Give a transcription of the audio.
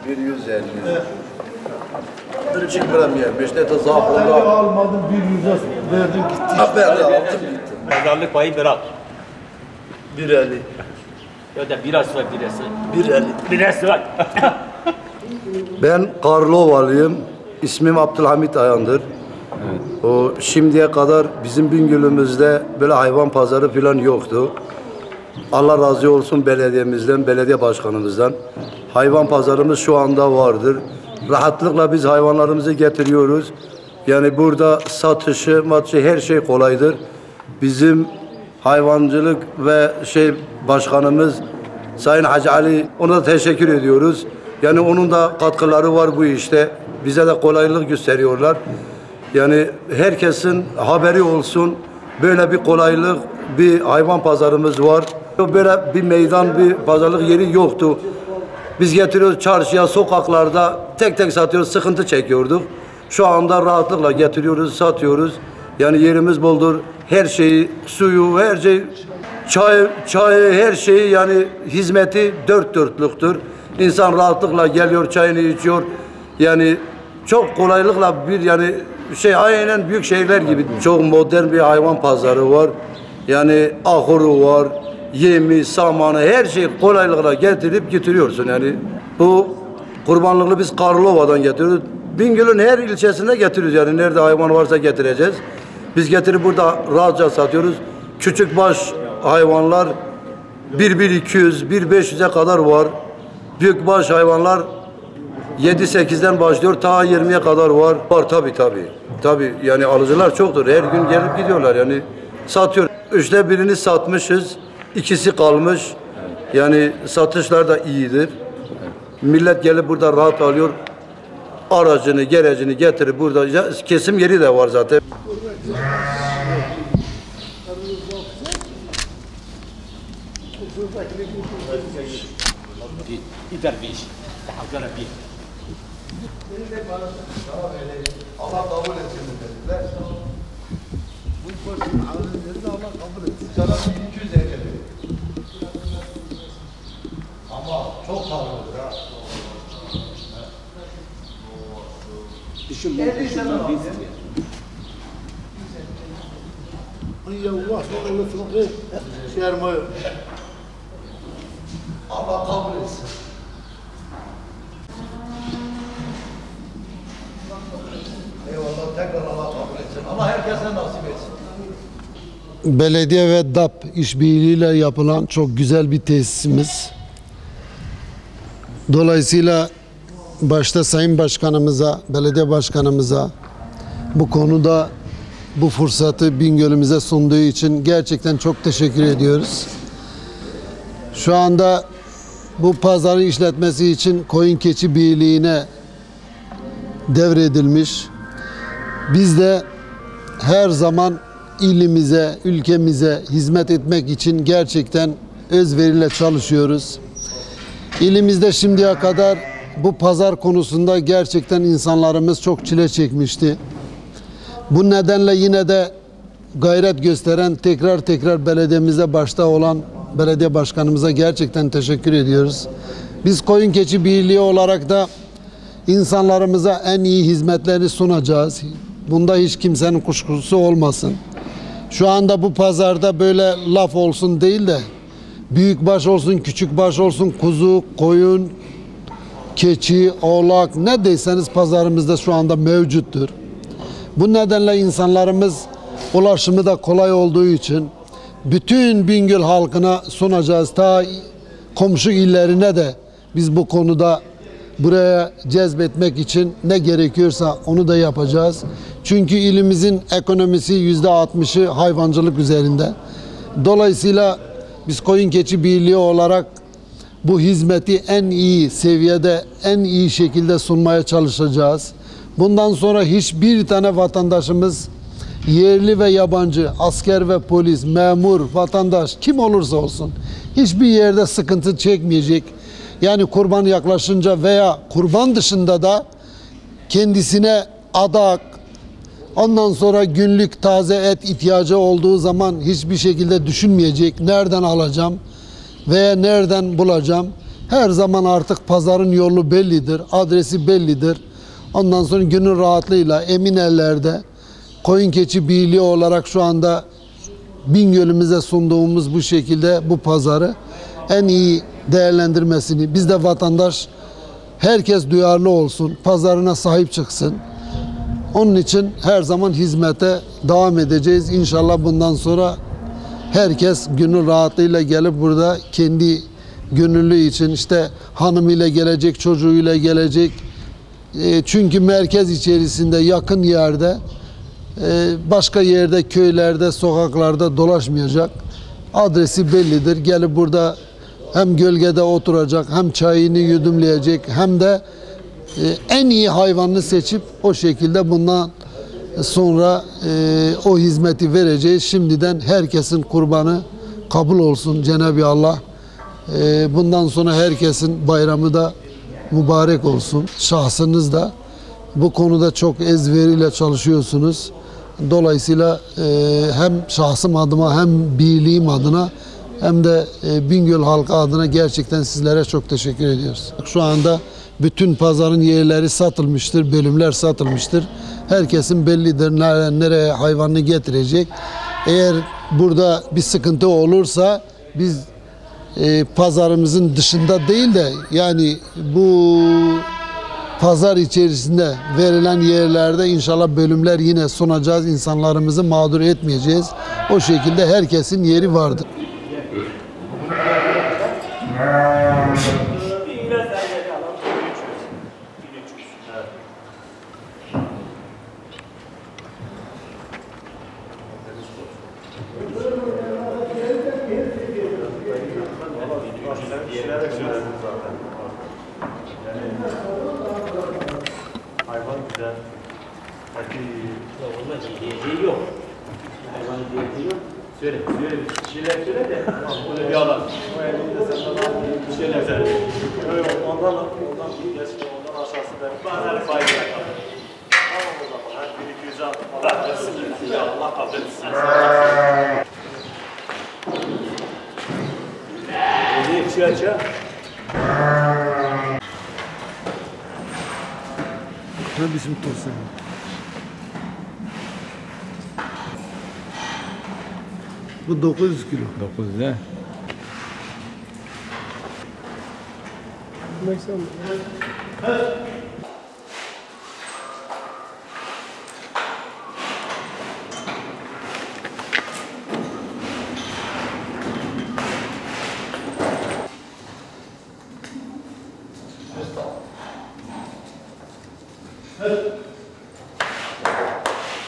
Bir 150. Bir çık veremiyorum. İşte de zaafında. Almadım 100'e verdim gitti. Ben de aldım gitti. Pazarlık payı bırak. 1.50. Ya da biraz var birası. 1.50. Birası var. Ben Karlovalıyım. İsmim Abdülhamit Ayan'dır. Evet. O şimdiye kadar bizim Bingöl'ümüzde böyle hayvan pazarı falan yoktu. Allah razı olsun belediyemizden, belediye başkanımızdan. Hayvan pazarımız şu anda vardır. Rahatlıkla biz hayvanlarımızı getiriyoruz. Yani burada satışı, her şey kolaydır. Bizim hayvancılık ve başkanımız Sayın Hacı Ali, ona da teşekkür ediyoruz. Yani onun da katkıları var bu işte. Bize de kolaylık gösteriyorlar. Yani herkesin haberi olsun. Böyle bir kolaylık, bir hayvan pazarımız var. Böyle bir meydan, bir pazarlık yeri yoktu. Biz getiriyoruz çarşıya, sokaklarda tek tek satıyoruz, sıkıntı çekiyorduk. Şu anda rahatlıkla getiriyoruz, satıyoruz. Yani yerimiz boldur. Her şeyi, suyu, her şey, çay, her şeyi yani hizmeti dört dörtlüktür. İnsan rahatlıkla geliyor, çayını içiyor. Yani çok kolaylıkla aynen büyük şehirler gibi çok modern bir hayvan pazarı var. Yani ahuru var, yemi, samanı, her şeyi kolaylıkla getirip getiriyorsun. Yani bu kurbanlığı biz Karlova'dan getiriyoruz. Bingöl'ün her ilçesine getiriyoruz. Yani nerede hayvan varsa getireceğiz. Biz getirip burada rahatça satıyoruz. Küçük baş hayvanlar 1.200, 1.500'e kadar var. Büyük baş hayvanlar 7-8'den başlıyor, ta 20'ye kadar var. Var tabii. Tabii yani alıcılar çoktur. Her gün gelip gidiyorlar yani satıyor. Üçte birini satmışız, ikisi kalmış. Yani satışlar da iyidir. Millet gelip burada rahat alıyor. Aracını, gerecini getirip burada kesim yeri de var zaten. İder bir iş. Hakikaten bir. Allah kabul etsin dediler. Bu koşun alınırdı, Allah kabul etsin. Sana 1250. Ama çok pahalıdır ha. Düşün bu kuşundan biz Allah kabul etsin. Eyvallah, tekrar Allah kabul etsin. Allah herkese nasip etsin. Belediye ve DAP işbirliğiyle yapılan çok güzel bir tesisimiz. Dolayısıyla başta Sayın Başkanımıza, belediye başkanımıza bu konuda bu fırsatı Bingöl'ümüze sunduğu için gerçekten çok teşekkür ediyoruz. Şu anda bu pazarın işletmesi için Koyun Keçi Birliği'ne devredilmiş. Biz de her zaman ilimize, ülkemize hizmet etmek için gerçekten özveriyle çalışıyoruz. İlimizde şimdiye kadar bu pazar konusunda gerçekten insanlarımız çok çile çekmişti. Bu nedenle yine de gayret gösteren tekrar belediyemize başta olan belediye başkanımıza gerçekten teşekkür ediyoruz. Biz Koyun Keçi Birliği olarak da insanlarımıza en iyi hizmetleri sunacağız. Bunda hiç kimsenin kuşkusu olmasın. Şu anda bu pazarda böyle laf olsun değil de büyük baş olsun, küçük baş olsun, kuzu, koyun, keçi, oğlak ne deyseniz pazarımızda şu anda mevcuttur. Bu nedenle insanlarımız ulaşımı da kolay olduğu için bütün Bingöl halkına sunacağız. Ta komşu illerine de biz bu konuda buraya cezbetmek için ne gerekiyorsa onu da yapacağız. Çünkü ilimizin ekonomisi %60'ı hayvancılık üzerinde. Dolayısıyla biz Koyun Keçi Birliği olarak bu hizmeti en iyi seviyede, en iyi şekilde sunmaya çalışacağız. Bundan sonra hiçbir tane vatandaşımız, yerli ve yabancı, asker ve polis, memur, vatandaş, kim olursa olsun hiçbir yerde sıkıntı çekmeyecek. Yani kurban yaklaşınca veya kurban dışında da kendisine adak, ondan sonra günlük taze et ihtiyacı olduğu zaman hiçbir şekilde düşünmeyecek. Nereden alacağım veya nereden bulacağım? Her zaman artık pazarın yolu bellidir, adresi bellidir. Ondan sonra gönül rahatlığıyla emin ellerde Koyun Keçi Birliği olarak şu anda Bingöl'ümüze sunduğumuz bu şekilde bu pazarı en iyi değerlendirmesini, biz de vatandaş herkes duyarlı olsun, pazarına sahip çıksın. Onun için her zaman hizmete devam edeceğiz. İnşallah bundan sonra herkes gönül rahatlığıyla gelip burada kendi gönüllü için işte hanımıyla gelecek, çocuğuyla gelecek. Çünkü merkez içerisinde yakın yerde, başka yerde, köylerde, sokaklarda dolaşmayacak. Adresi bellidir. Gelip burada hem gölgede oturacak, hem çayını yudumlayacak, hem de en iyi hayvanını seçip o şekilde bundan sonra o hizmeti vereceğiz. Şimdiden herkesin kurbanı kabul olsun Cenab-ı Allah. Bundan sonra herkesin bayramı da mübarek olsun. Şahsınız da bu konuda çok ezveriyle çalışıyorsunuz. Dolayısıyla hem şahsım adıma hem birliğim adına hem de Bingöl halkı adına gerçekten sizlere çok teşekkür ediyoruz. Şu anda bütün pazarın yerleri satılmıştır, bölümler satılmıştır. Herkesin bellidir nereye hayvanını getirecek. Eğer burada bir sıkıntı olursa biz pazarımızın dışında değil de yani bu pazar içerisinde verilen yerlerde inşallah bölümler yine sunacağız. İnsanlarımızı mağdur etmeyeceğiz. O şekilde herkesin yeri vardır. Hayvan güzel. Eti iyi. Ya olmaz, yiyeceği yok. Hayvanın diyeti yok. Söyle bir şeyler söyle de. Bunu bir alalım. O elinde senden Bir şeyler söyle. Yok ondan gerçekten ondan aşağısı da. Bazıları fayda yapar. Tamam o zaman. Her 1200 al. Allah versin. Ya Allah kabul etsin. Ne bir şey açar? Ne bizim tursun? Bu 900 kilo. 9 ne? Evet.